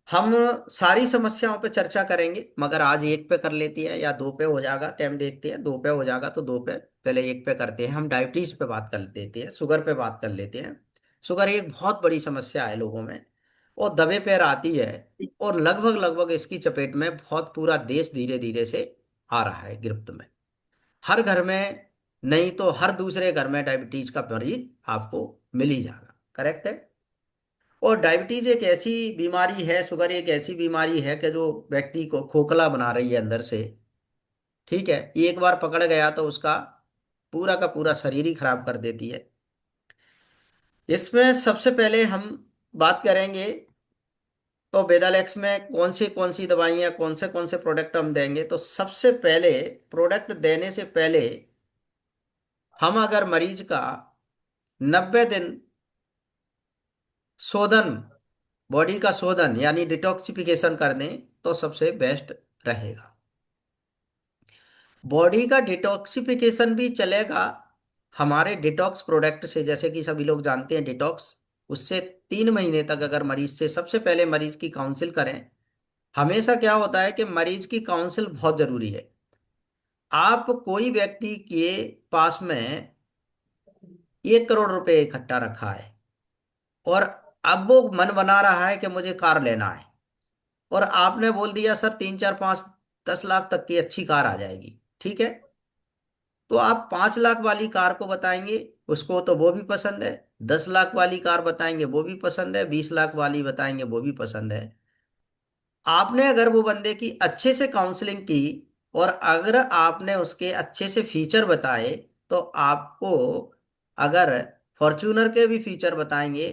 हम सारी समस्याओं पे चर्चा करेंगे, मगर आज एक पे कर लेती है या दो पे हो जाएगा, टाइम देखते हैं, दो पे हो जाएगा तो दो पे, पहले एक पे करते हैं। हम डायबिटीज पे बात कर लेते हैं, शुगर पे बात कर लेते हैं। शुगर एक बहुत बड़ी समस्या है लोगों में, और दबे पैर आती है, और लगभग लगभग इसकी चपेट में बहुत पूरा देश धीरे धीरे से आ रहा है गिरफ्त में। हर घर में नहीं तो हर दूसरे घर में डायबिटीज का मरीज आपको मिल ही जाएगा, करेक्ट है। और डायबिटीज एक ऐसी बीमारी है, शुगर एक ऐसी बीमारी है कि जो व्यक्ति को खोखला बना रही है अंदर से, ठीक है। एक बार पकड़ गया तो उसका पूरा का पूरा शरीर ही खराब कर देती है। इसमें सबसे पहले हम बात करेंगे तो बेदालेक्स में कौन सी दवाइयाँ, कौन से प्रोडक्ट हम देंगे। तो सबसे पहले प्रोडक्ट देने से पहले हम अगर मरीज का 90 दिन शोधन, बॉडी का शोधन यानी डिटॉक्सिफिकेशन कर दें तो सबसे बेस्ट रहेगा। बॉडी का डिटॉक्सिफिकेशन भी चलेगा हमारे डिटॉक्स प्रोडक्ट से, जैसे कि सभी लोग जानते हैं डिटॉक्स। उससे 3 महीने तक अगर मरीज से सबसे पहले मरीज की काउंसिल करें। हमेशा क्या होता है कि मरीज की काउंसिल बहुत जरूरी है। आप कोई व्यक्ति के पास में 1 करोड़ रुपए इकट्ठा रखा है, और अब वो मन बना रहा है कि मुझे कार लेना है, और आपने बोल दिया सर 3 4 5 10 लाख तक की अच्छी कार आ जाएगी, ठीक है। तो आप 5 लाख वाली कार को बताएंगे, उसको तो वो भी पसंद है। 10 लाख वाली कार बताएंगे, वो भी पसंद है। 20 लाख वाली बताएंगे, वो भी पसंद है। आपने अगर वो बंदे की अच्छे से काउंसलिंग की, और अगर आपने उसके अच्छे से फीचर बताए, तो आपको अगर फॉर्च्यूनर के भी फीचर बताएंगे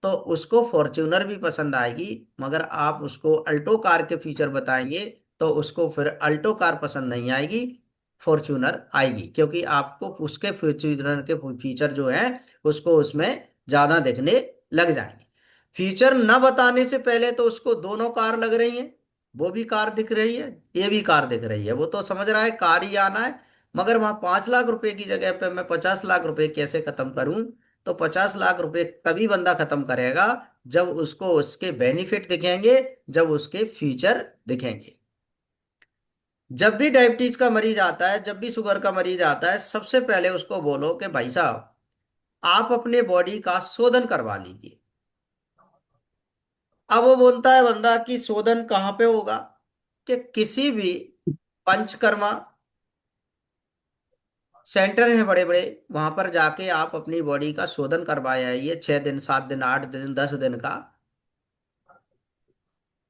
तो उसको फॉर्च्यूनर भी पसंद आएगी। मगर आप उसको अल्टो कार के फीचर बताएंगे तो उसको फिर अल्टो कार पसंद नहीं आएगी, फॉर्च्यूनर आएगी, क्योंकि आपको उसके फॉर्च्यूनर के फीचर जो हैं उसको उसमें ज्यादा दिखने लग जाएंगे। फीचर न बताने से पहले तो उसको दोनों कार लग रही हैं, वो भी कार दिख रही है, ये भी कार दिख रही है, वो तो समझ रहा है कार ही आना है। मगर वहां 5 लाख रुपए की जगह पे मैं 50 लाख रुपए कैसे खत्म करूं। तो 50 लाख रुपए तभी बंदा खत्म करेगा जब उसको उसके बेनिफिट दिखेंगे, जब उसके फीचर दिखेंगे। जब भी डायबिटीज का मरीज आता है, जब भी शुगर का मरीज आता है, सबसे पहले उसको बोलो कि भाई साहब आप अपने बॉडी का शोधन करवा लीजिए। अब वो बोलता है बंदा कि शोधन कहाँ पे होगा, कि किसी भी पंचकर्मा सेंटर है बड़े बड़े, वहां पर जाके आप अपनी बॉडी का शोधन करवाए आइए। 6 दिन, 7 दिन, 8 दिन, 10 दिन का,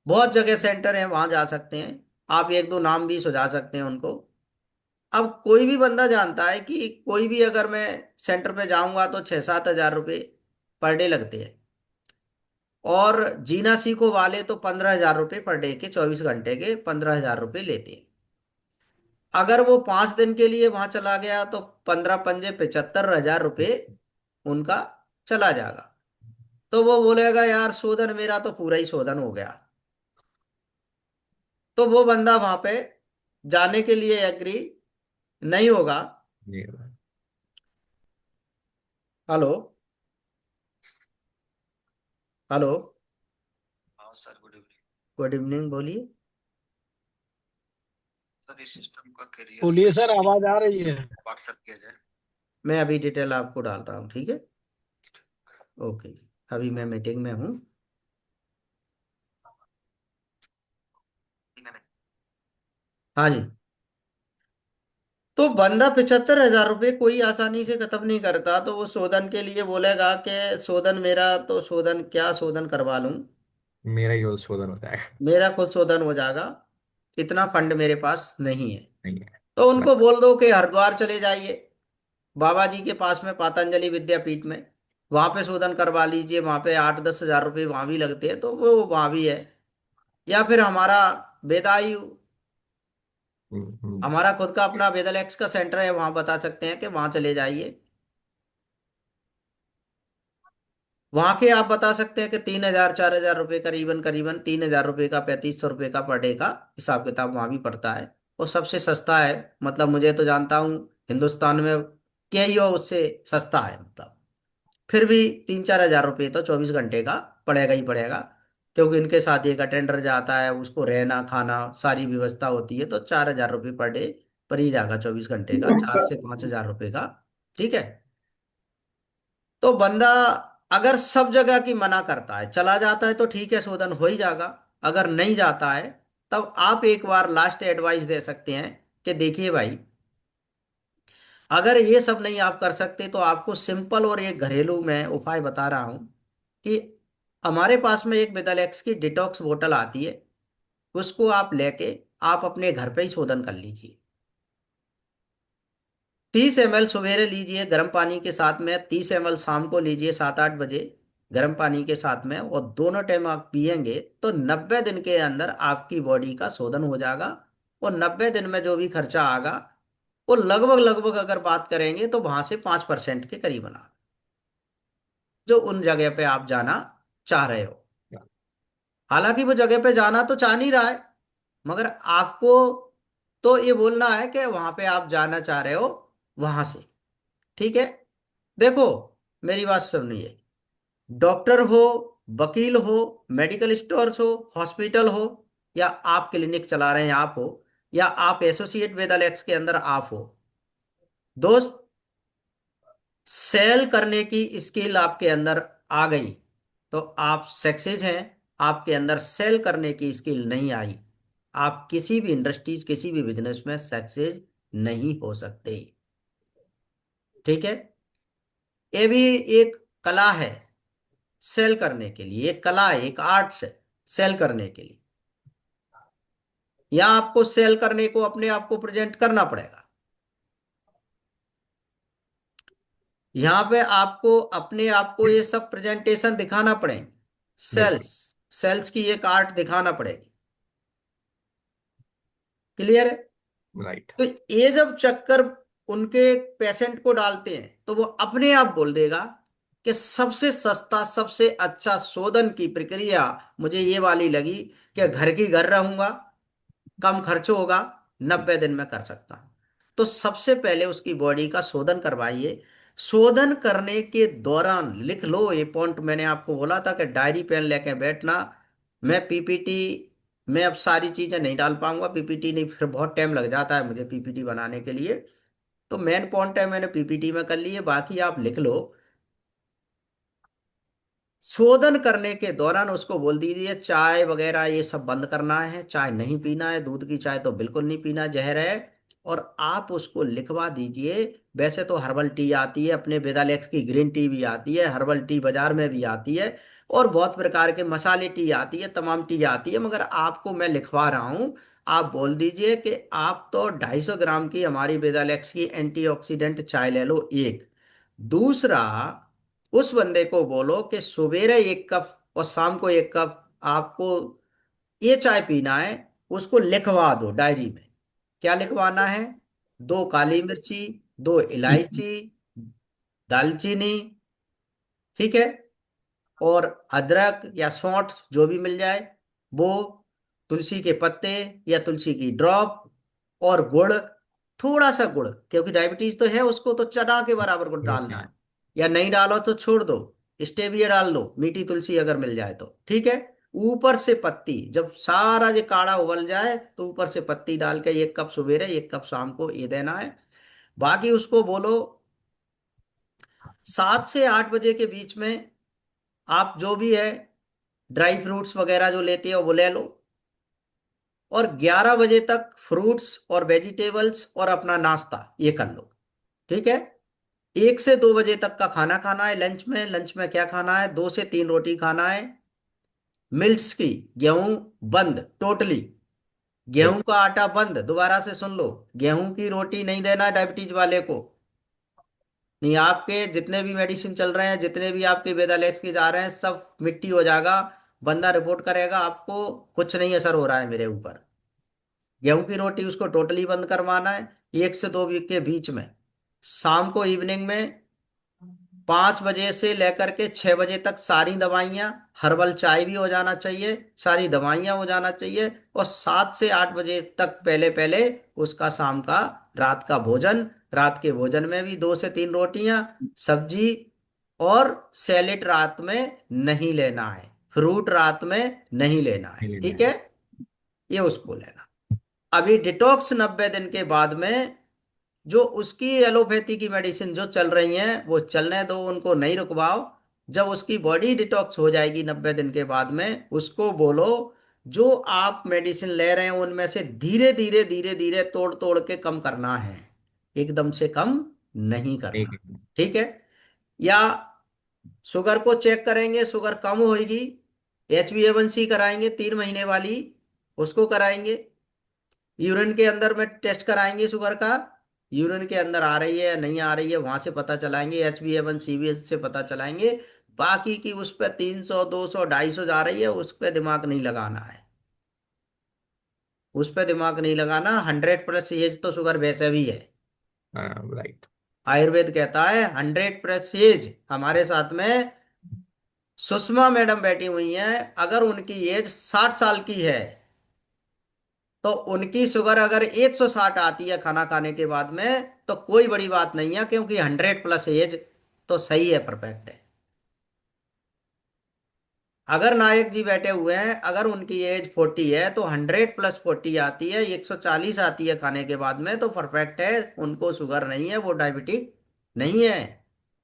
बहुत जगह सेंटर है, वहां जा सकते हैं। आप एक दो नाम भी सुझा सकते हैं उनको। अब कोई भी बंदा जानता है कि कोई भी अगर मैं सेंटर पे जाऊंगा तो 6 7 हज़ार रुपये पर डे लगते हैं, और जीना सीखो वाले तो 15 हज़ार रुपये पर डे के, 24 घंटे के 15 हज़ार रुपये लेते हैं। अगर वो 5 दिन के लिए वहां चला गया तो 15 पंजे 75 हज़ार रुपये उनका चला जाएगा। तो वो बोलेगा यार शोधन मेरा तो पूरा ही शोधन हो गया, तो वो बंदा वहां पे जाने के लिए एग्री नहीं होगा। जी हेलो, हेलो। हाँ sir, good evening. Good evening, बोलिए। सर इस सिस्टम का करियर बोलिए सर, आवाज आ रही है। व्हाट्सएप किया जाए। मैं अभी डिटेल आपको डाल रहा हूँ, ठीक है। ओके, अभी मैं मीटिंग में हूँ। हाँ जी। तो बंदा 75,000 रुपये कोई आसानी से खत्म नहीं करता, तो वो शोधन के लिए बोलेगा कि शोधन मेरा, तो शोधन क्या शोधन करवा लूं, मेरा ही शोधन हो जाएगा। मेरा खुद शोधन हो जाएगा, इतना फंड मेरे पास नहीं है। नहीं है। तो उनको बराबर। बोल दो कि हरिद्वार चले जाइए, बाबा जी के पास में पातंजलि विद्यापीठ में, वहां पे शोधन करवा लीजिए, वहां पे 8-10 हजार रुपये वहां भी लगते हैं, तो वो वहां भी है। या फिर हमारा बेदायू, हम्म। हमारा खुद का अपना वेदल एक्स का सेंटर है, वहां बता सकते हैं कि वहां चले जाइए। वहां के आप बता सकते हैं कि 3,000-4,000 रुपये, करीबन करीबन 3,000 रुपये का, 3500 रुपये का पर डे का हिसाब किताब वहां भी पड़ता है। और सबसे सस्ता है, मतलब मुझे तो जानता हूँ हिंदुस्तान में क्या ही हो उससे सस्ता है, मतलब फिर भी 3-4 हजार रुपये तो 24 घंटे का पड़ेगा ही पड़ेगा। क्योंकि इनके साथ एक अटेंडर जाता है, उसको रहना खाना सारी व्यवस्था होती है, तो 4,000 रुपये पर डे पर ही जाएगा, 24 घंटे का 4 से 5 हजार रुपये का। ठीक है। तो बंदा अगर सब जगह की मना करता है, चला जाता है, तो ठीक है, शोधन हो ही जाएगा। अगर नहीं जाता है, तब आप एक बार लास्ट एडवाइस दे सकते हैं कि देखिए भाई, अगर ये सब नहीं आप कर सकते, तो आपको सिंपल और एक घरेलू मैं उपाय बता रहा हूं कि हमारे पास में एक बेदलेक्स की डिटॉक्स बोतल आती है, उसको आप लेके आप अपने घर पे ही शोधन कर लीजिए। 30 ml सवेरे लीजिए गर्म पानी के साथ में, 30 ml शाम को लीजिए 7-8 बजे गर्म पानी के साथ में, और दोनों टाइम आप पिएंगे तो 90 दिन के अंदर आपकी बॉडी का शोधन हो जाएगा। और 90 दिन में जो भी खर्चा आएगा, वो लगभग लगभग अगर बात करेंगे तो वहां से 5% के करीबन आ, जो उन जगह पे आप जाना चाह रहे हो। हालांकि वो जगह पे जाना तो चाह नहीं रहा है, मगर आपको तो ये बोलना है कि वहां पे आप जाना चाह रहे हो, वहां से। ठीक है। देखो, मेरी बात सुनिए, डॉक्टर हो, वकील हो, मेडिकल स्टोर्स हो, हॉस्पिटल हो, या आप क्लिनिक चला रहे हैं आप हो, या आप एसोसिएट विद अलेक्स के अंदर आप हो, दोस्त, सेल करने की स्किल आपके अंदर आ गई तो आप सक्सेस हैं। आपके अंदर सेल करने की स्किल नहीं आई, आप किसी भी इंडस्ट्रीज, किसी भी बिजनेस में सक्सेस नहीं हो सकते। ठीक है। ये भी एक कला है, सेल करने के लिए एक कला है, एक आर्ट्स है सेल करने के लिए। यहाँ आपको सेल करने को अपने आप को प्रेजेंट करना पड़ेगा। यहाँ पे आपको अपने आप को ये सब प्रेजेंटेशन दिखाना पड़ेंगे, बिल्कुल। सेल्स, सेल्स की एक आर्ट दिखाना पड़ेगी। क्लियर है। राइट। तो ये जब चक्कर उनके पेशेंट को डालते हैं, तो वो अपने आप बोल देगा कि सबसे सस्ता सबसे अच्छा शोधन की प्रक्रिया मुझे ये वाली लगी, कि घर की घर रहूंगा, कम खर्च होगा, 90 दिन में कर सकता हूं। तो सबसे पहले उसकी बॉडी का शोधन करवाइए। शोधन करने के दौरान लिख लो, ये पॉइंट मैंने आपको बोला था कि डायरी पेन लेके बैठना। मैं पीपीटी में अब सारी चीजें नहीं डाल पाऊंगा, पीपीटी नहीं, फिर बहुत टाइम लग जाता है मुझे पीपीटी बनाने के लिए। तो मेन पॉइंट है मैंने पीपीटी में कर लिए, बाकी आप लिख लो। शोधन करने के दौरान उसको बोल दीजिए चाय वगैरह ये सब बंद करना है, चाय नहीं पीना है, दूध की चाय तो बिल्कुल नहीं पीना, जहर है। और आप उसको लिखवा दीजिए। वैसे तो हर्बल टी आती है, अपने वेदालेक्स की ग्रीन टी भी आती है, हर्बल टी बाजार में भी आती है, और बहुत प्रकार के मसाले टी आती है, तमाम टी आती है, मगर आपको मैं लिखवा रहा हूँ। आप बोल दीजिए कि आप तो 250 ग्राम की हमारी वेदालेक्स की एंटीऑक्सीडेंट चाय ले लो एक। दूसरा, उस बंदे को बोलो कि सवेरे 1 कप और शाम को 1 कप आपको ये चाय पीना है। उसको लिखवा दो डायरी में। क्या लिखवाना है? 2 काली मिर्ची, 2 इलायची, दालचीनी, ठीक है, और अदरक या सौंठ जो भी मिल जाए वो, तुलसी के पत्ते या तुलसी की ड्रॉप, और गुड़, थोड़ा सा गुड़, क्योंकि डायबिटीज तो है उसको, तो चना के बराबर गुड़ डालना ओके। है। या नहीं डालो तो छोड़ दो, स्टेविया डाल दो, मीठी तुलसी अगर मिल जाए तो ठीक है। ऊपर से पत्ती, जब सारा ये काढ़ा उबल जाए तो ऊपर से पत्ती डाल के 1 कप सवेरे 1 कप शाम को ये देना है। बाकी उसको बोलो 7 से 8 बजे के बीच में आप जो भी है ड्राई फ्रूट्स वगैरह जो लेते हो वो ले लो, और 11 बजे तक फ्रूट्स और वेजिटेबल्स और अपना नाश्ता ये कर लो। ठीक है। 1 से 2 बजे तक का खाना खाना है। लंच में क्या खाना है? 2 से 3 रोटी खाना है। मिल्स की, गेहूं बंद टोटली। गेहूं ठीक। का आटा बंद, दोबारा से सुन लो। गेहूं की रोटी नहीं देना है डायबिटीज वाले को। नहीं, आपके जितने भी मेडिसिन चल रहे हैं, जितने भी आपके बेदालेक्स के जा रहे हैं, सब मिट्टी हो जाएगा। बंदा रिपोर्ट करेगा आपको कुछ नहीं असर हो रहा है मेरे ऊपर। गेहूं की रोटी उसको टोटली बंद करवाना है 1 से 2 वीक के बीच में। शाम को इवनिंग में 5 बजे से लेकर के 6 बजे तक सारी दवाइयाँ, हर्बल चाय भी हो जाना चाहिए, सारी दवाइयाँ हो जाना चाहिए। और 7 से 8 बजे तक पहले पहले उसका शाम का, रात का भोजन। रात के भोजन में भी 2 से 3 रोटियां, सब्जी और सैलेड रात में नहीं लेना है। फ्रूट रात में नहीं लेना है। नहीं लेना ठीक है। है, ये उसको लेना। अभी डिटॉक्स 90 दिन के बाद में जो उसकी एलोपैथी की मेडिसिन जो चल रही हैं वो चलने दो, उनको नहीं रुकवाओ। जब उसकी बॉडी डिटॉक्स हो जाएगी 90 दिन के बाद में, उसको बोलो जो आप मेडिसिन ले रहे हैं उनमें से धीरे धीरे धीरे धीरे तोड़ तोड़ के कम करना है, एकदम से कम नहीं नहीं करना। करना। ठीक है। या शुगर को चेक करेंगे, शुगर कम होगी, HbA1c कराएंगे 3 महीने वाली, उसको कराएंगे। यूरिन के अंदर में टेस्ट कराएंगे शुगर का, यूरिन के अंदर आ रही है या नहीं आ रही है वहां से पता चलाएंगे। HbA1c भी से पता चलाएंगे। बाकी की उस पर 300 200 250 जा रही है, उस पर दिमाग नहीं लगाना है। उस पर दिमाग नहीं लगाना। 100 प्लस एज तो शुगर वैसे भी है। राइट। आयुर्वेद कहता है 100 प्लस एज। हमारे साथ में सुषमा मैडम बैठी हुई हैं, अगर उनकी एज 60 साल की है तो उनकी शुगर अगर 160 आती है खाना खाने के बाद में तो कोई बड़ी बात नहीं है, क्योंकि 100 प्लस एज तो सही है, परफेक्ट है। अगर नायक जी बैठे हुए हैं, अगर उनकी एज 40 है तो 100 प्लस 40 आती है, 140 आती है खाने के बाद में तो परफेक्ट है। उनको शुगर नहीं है, वो डायबिटिक नहीं है।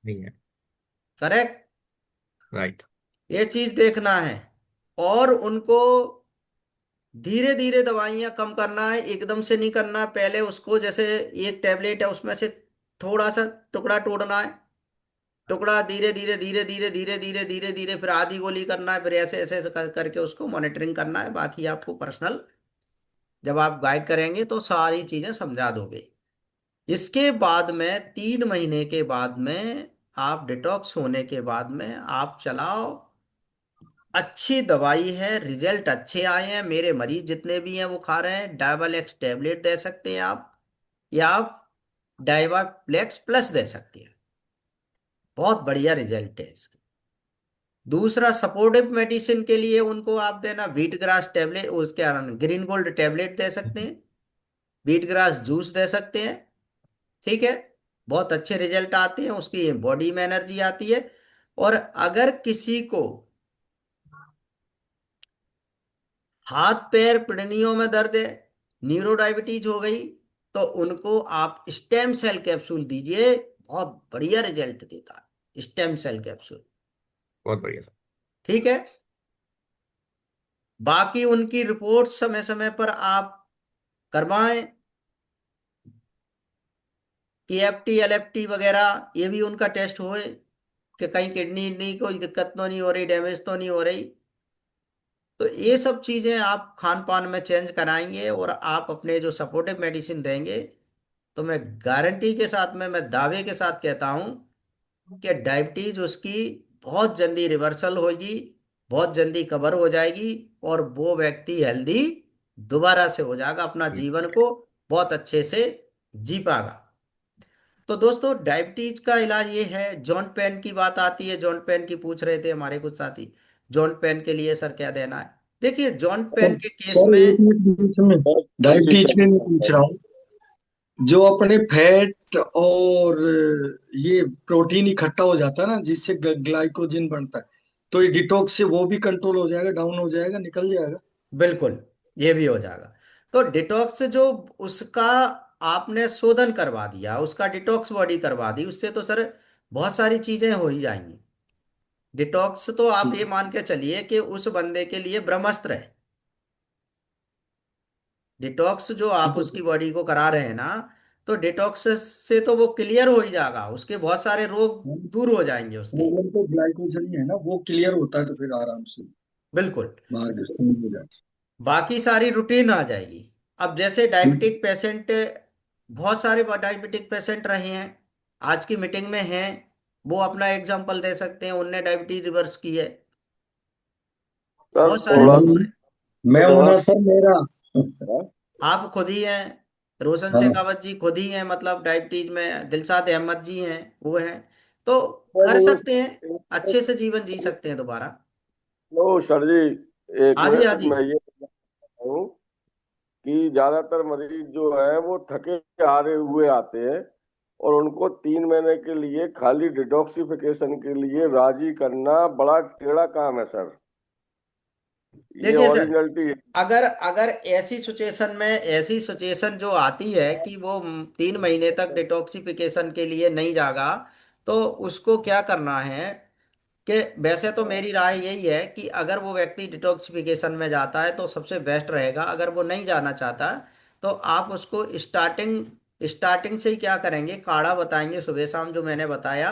नहीं है। करेक्ट। राइट। ये चीज देखना है। और उनको धीरे धीरे दवाइयां कम करना है, एकदम से नहीं करना। पहले उसको जैसे एक टैबलेट है उसमें से थोड़ा सा टुकड़ा तोड़ना है, टुकड़ा धीरे धीरे धीरे धीरे धीरे धीरे धीरे धीरे, फिर आधी गोली करना है, फिर ऐसे ऐसे ऐसे करके उसको मॉनिटरिंग करना है। बाकी आपको पर्सनल जब आप गाइड करेंगे तो सारी चीजें समझा दोगे। इसके बाद में 3 महीने के बाद में आप डिटॉक्स होने के बाद में आप चलाओ। अच्छी दवाई है, रिजल्ट अच्छे आए हैं। मेरे मरीज जितने भी हैं वो खा रहे हैं। डायवालेक्स टैबलेट दे सकते हैं आप, या आप डायवाप्लेक्स प्लस दे सकते हैं। बहुत बढ़िया रिजल्ट है इसके। दूसरा, सपोर्टिव मेडिसिन के लिए उनको आप देना व्हीट ग्रास टैबलेट, उसके ग्रीन गोल्ड टैबलेट दे सकते हैं, व्हीट ग्रास जूस दे सकते हैं। ठीक है। बहुत अच्छे रिजल्ट आते हैं, उसकी बॉडी में एनर्जी आती है। और अगर किसी को हाथ पैर पिड़नियों में दर्द है, न्यूरो डायबिटीज हो गई, तो उनको आप स्टेम सेल कैप्सूल दीजिए। बहुत बढ़िया रिजल्ट देता है स्टेम सेल कैप्सूल। बहुत बढ़िया सर। ठीक है। बाकी उनकी रिपोर्ट समय समय पर आप करवाएं। KFT LFT वगैरह ये भी उनका टेस्ट होए कि कहीं किडनी नहीं कोई दिक्कत तो नहीं हो रही, डैमेज तो नहीं हो रही। तो ये सब चीजें आप खान पान में चेंज कराएंगे और आप अपने जो सपोर्टिव मेडिसिन देंगे, तो मैं गारंटी के साथ में, मैं दावे के साथ कहता हूं कि डायबिटीज उसकी बहुत जल्दी रिवर्सल होगी, बहुत जल्दी कवर हो जाएगी, और वो व्यक्ति हेल्दी दोबारा से हो जाएगा, अपना जीवन को बहुत अच्छे से जी पाएगा। तो दोस्तों, डायबिटीज का इलाज ये है। जॉइंट पेन की बात आती है, जॉइंट पेन की पूछ रहे थे हमारे कुछ साथी, जॉइंट पेन के लिए सर क्या देना है? देखिए, जॉइंट पेन के केस सर में एक मिनट बीच में डायबिटीज में मैं पूछ रहा हूँ, जो अपने फैट और ये प्रोटीन इकट्ठा हो जाता है ना जिससे ग्लाइकोजन बनता है, तो ये डिटॉक्स से वो भी कंट्रोल हो जाएगा, डाउन हो जाएगा, निकल जाएगा? बिल्कुल, ये भी हो जाएगा। तो डिटॉक्स जो उसका आपने शोधन करवा दिया, उसका डिटॉक्स बॉडी करवा दी, उससे तो सर बहुत सारी चीजें हो ही जाएंगी। डिटॉक्स तो आप ये मान के चलिए कि उस बंदे के लिए ब्रह्मास्त्र है। डिटॉक्स जो आप ठीक है उसकी बॉडी को करा रहे हैं ना, तो डिटॉक्स से तो वो क्लियर हो ही जाएगा, उसके बहुत सारे रोग सर। दूर हो जाएंगे उसके। प्रॉब्लम तो ग्लाइकोजन ही है ना, वो क्लियर होता है तो फिर आराम से बिल्कुल। बाहर के स्टोन हो जाती बाकी सारी रूटीन आ जाएगी। अब जैसे है। डायबिटिक पेशेंट, बहुत सारे डायबिटिक पेशेंट रहे हैं आज की मीटिंग में हैं, वो अपना एग्जांपल दे सकते हैं, उनने डायबिटीज रिवर्स की है। सर बहुत सारे थोड़ा लोगों ने। मैं हूं थोड़ा ना सर, मेरा। आप खुद ही हैं, रोशन हाँ शेखावत जी खुद ही हैं, मतलब डायबिटीज में दिलशाद अहमद जी हैं, वो हैं। तो सर कर ये सकते हैं, अच्छे से जीवन जी सकते हैं दोबारा। लो सर जी, एक हाँ जी, हाँ मिनट जी। मैं ये बताता हूँ कि ज्यादातर मरीज जो है वो थके हारे हुए आते हैं और उनको 3 महीने के लिए खाली डिटॉक्सिफिकेशन के लिए राजी करना बड़ा टेढ़ा काम है सर। ये देखिए सर, ओरिजिनलिटी है। अगर अगर ऐसी सिचुएशन जो आती है कि वो 3 महीने तक डिटॉक्सिफिकेशन के लिए नहीं जागा, तो उसको क्या करना है कि वैसे तो मेरी राय यही है कि अगर वो व्यक्ति डिटॉक्सिफिकेशन में जाता है तो सबसे बेस्ट रहेगा। अगर वो नहीं जाना चाहता तो आप उसको स्टार्टिंग स्टार्टिंग से ही क्या करेंगे, काढ़ा बताएंगे सुबह शाम जो मैंने बताया,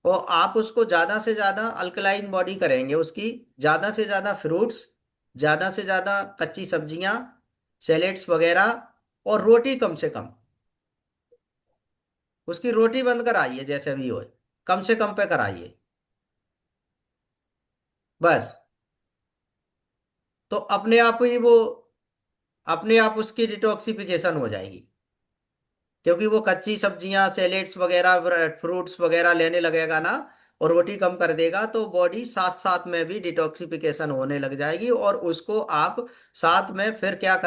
और आप उसको ज्यादा से ज्यादा अल्कलाइन बॉडी करेंगे उसकी। ज्यादा से ज्यादा फ्रूट्स, ज्यादा से ज्यादा कच्ची सब्जियां, सैलेड्स वगैरह, और रोटी कम से कम। उसकी रोटी बंद कराइए जैसे भी हो, कम से कम पे कराइए बस। तो अपने आप उसकी डिटॉक्सिफिकेशन हो जाएगी, क्योंकि वो कच्ची सब्जियां, सैलेड्स वगैरह, फ्रूट्स वगैरह लेने लगेगा ना, और रोटी कम कर देगा, तो बॉडी साथ साथ में भी डिटॉक्सिफिकेशन होने लग जाएगी। और उसको आप साथ में फिर क्या